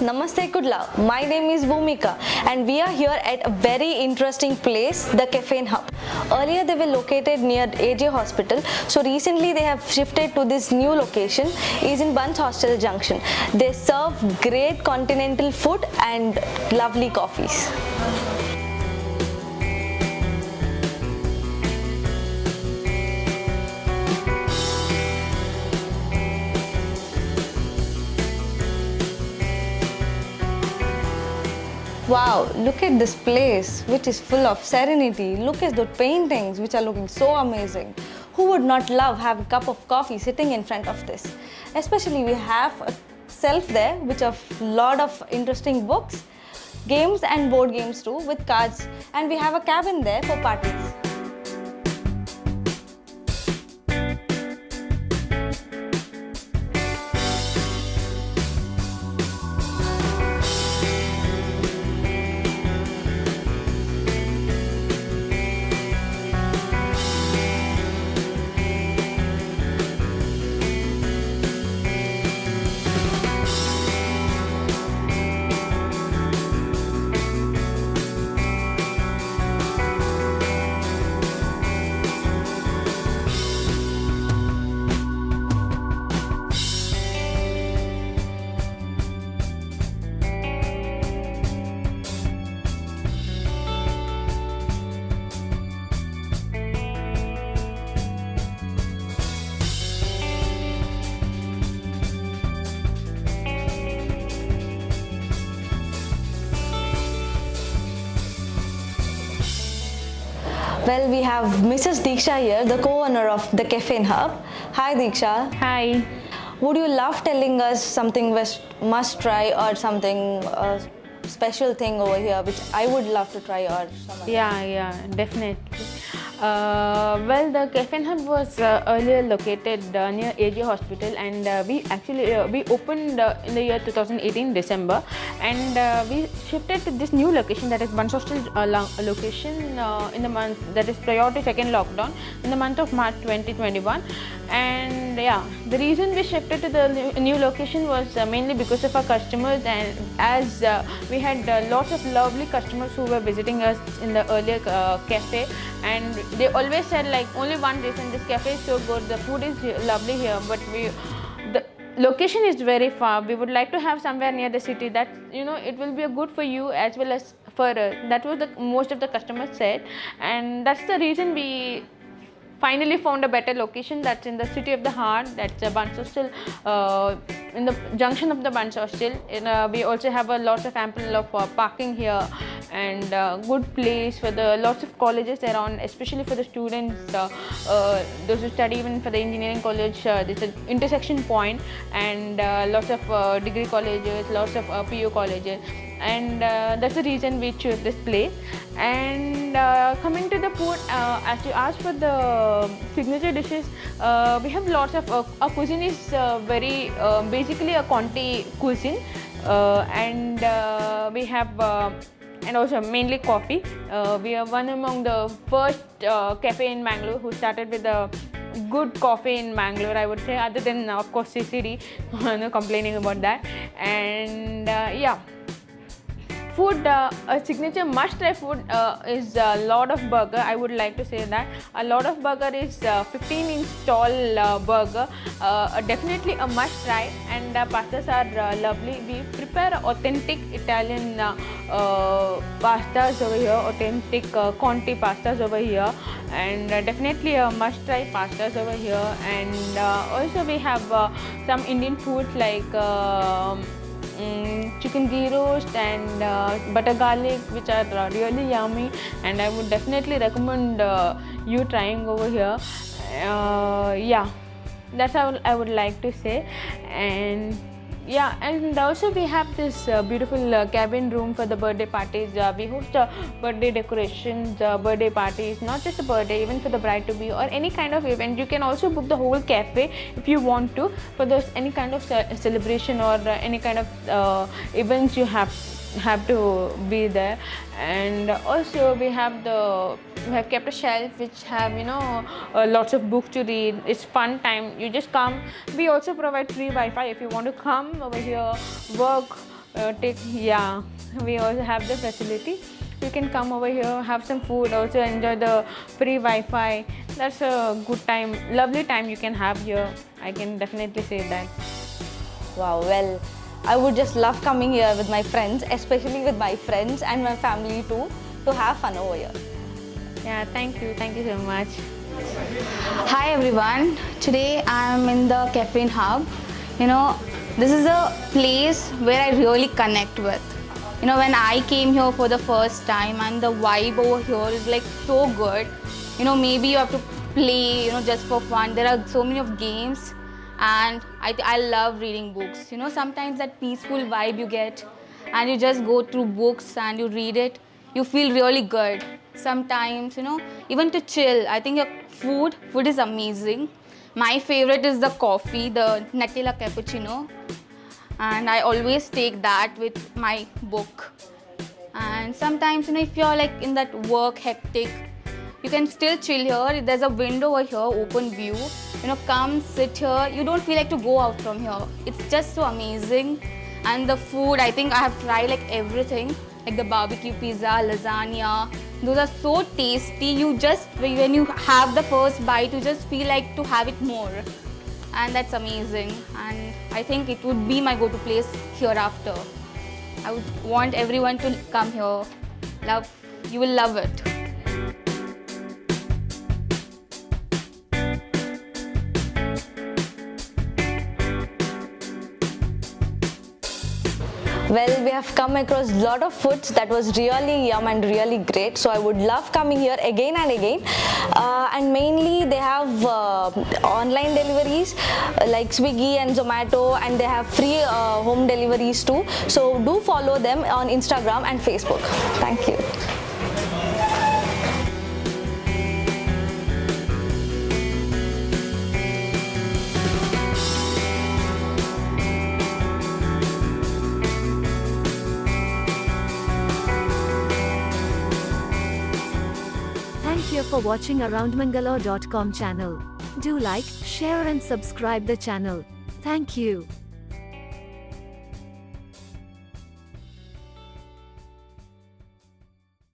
Namaste Kudla. My name is Bhumika and we are here at a very interesting place, the Caffeine Hub. Earlier they were located near AJ Hospital, so recently they have shifted to this new location is in Bunce Hostel Junction. They serve great continental food and lovely coffees. Wow, look at this place which is full of serenity. Look at the paintings which are looking so amazing. Who would not love have a cup of coffee sitting in front of this? Especially we have a shelf there which have lot of interesting books, games and board games too with cards, and we have a cabin there for parties. Well, we have Mrs. Diksha here, the co-owner of the Caffeine Hub. Hi Diksha. Hi. Would you love telling us something must try or something special thing over here which I would love to try or something? Yeah, definitely. Well, the Caffeine Hub was earlier located near AJ Hospital, and we opened in the year 2018 December, and we shifted to this new location, that is Bunce Hostel location, in the month that is prior to second lockdown in the month of March 2021. And yeah, the reason we shifted to the new location was mainly because of our customers, and as we had lots of lovely customers who were visiting us in the earlier cafe, and they always said like only one reason, this cafe is so good, the food is lovely here, but the location is very far. We would like to have somewhere near the city that it will be good for you as well as for us. That was the most of the customers said, and that's the reason we finally found a better location that's in the city of the heart, that's a Bunce Hostel, in the junction of the Bunce Hostel. We also have a lot of ample of parking here, and good place for the lots of colleges around, especially for the students, those who study even for the engineering college. There's an intersection point, and lots of degree colleges, lots of PU colleges, and that's the reason we chose this place. And coming to the food, as you asked for the signature dishes, we have lots of our cuisine is very basically a Conti cuisine, and we have and also mainly coffee. We are one among the first cafe in Mangalore who started with a good coffee in Mangalore, I would say, other than of course CCD. No complaining about that. And yeah, food, a signature must-try food is a lot of burger. I would like to say that a lot of burger is 15-inch tall burger, definitely a must-try, and pastas are lovely. We prepare authentic Italian pastas over here, authentic Conti pastas over here, and definitely a must-try pastas over here. And also we have some Indian foods like chicken ghee roast and butter garlic, which are really yummy, and I would definitely recommend you trying over here. Yeah, that's how I would like to say. And yeah, and also we have this beautiful cabin room for the birthday parties. We host birthday decorations, birthday parties, not just a birthday, even for the bride to be or any kind of event. You can also book the whole cafe if you want to for those any kind of celebration or any kind of events you have to be there. And also we have kept a shelf which have lots of books to read. It's fun time, you just come. We also provide free Wi-Fi if you want to come over here, work, we also have the facility. You can come over here, have some food, also enjoy the free Wi-Fi. That's a good time, lovely time you can have here. I can definitely say that. Wow, well, I would just love coming here with my friends, especially with my friends and my family too, to have fun over here. Yeah, thank you so much. Hi everyone, today I am in the Caffeine Hub. This is a place where I really connect with. When I came here for the first time, and the vibe over here is like so good. Maybe you have to play, just for fun. There are so many of games, and I love reading books. Sometimes that peaceful vibe you get, and you just go through books and you read it, you feel really good. Sometimes, even to chill, I think your food is amazing. My favorite is the coffee, the Nutella cappuccino, and I always take that with my book. And sometimes, if you're like in that work hectic, you can still chill here. There's a window over here, open view. Come sit here. You don't feel like to go out from here. It's just so amazing. And the food, I think I have tried like everything, like the barbecue pizza, lasagna. Those are so tasty. When you have the first bite, you just feel like to have it more. And that's amazing. And I think it would be my go-to place hereafter. I would want everyone to come here. You will love it. Well, we have come across a lot of foods that was really yum and really great. So I would love coming here again and again. And mainly they have online deliveries like Swiggy and Zomato, and they have free home deliveries too. So do follow them on Instagram and Facebook. Thank you. Thank you for watching AroundMangalore.com channel. Do like, share and subscribe the channel. Thank you.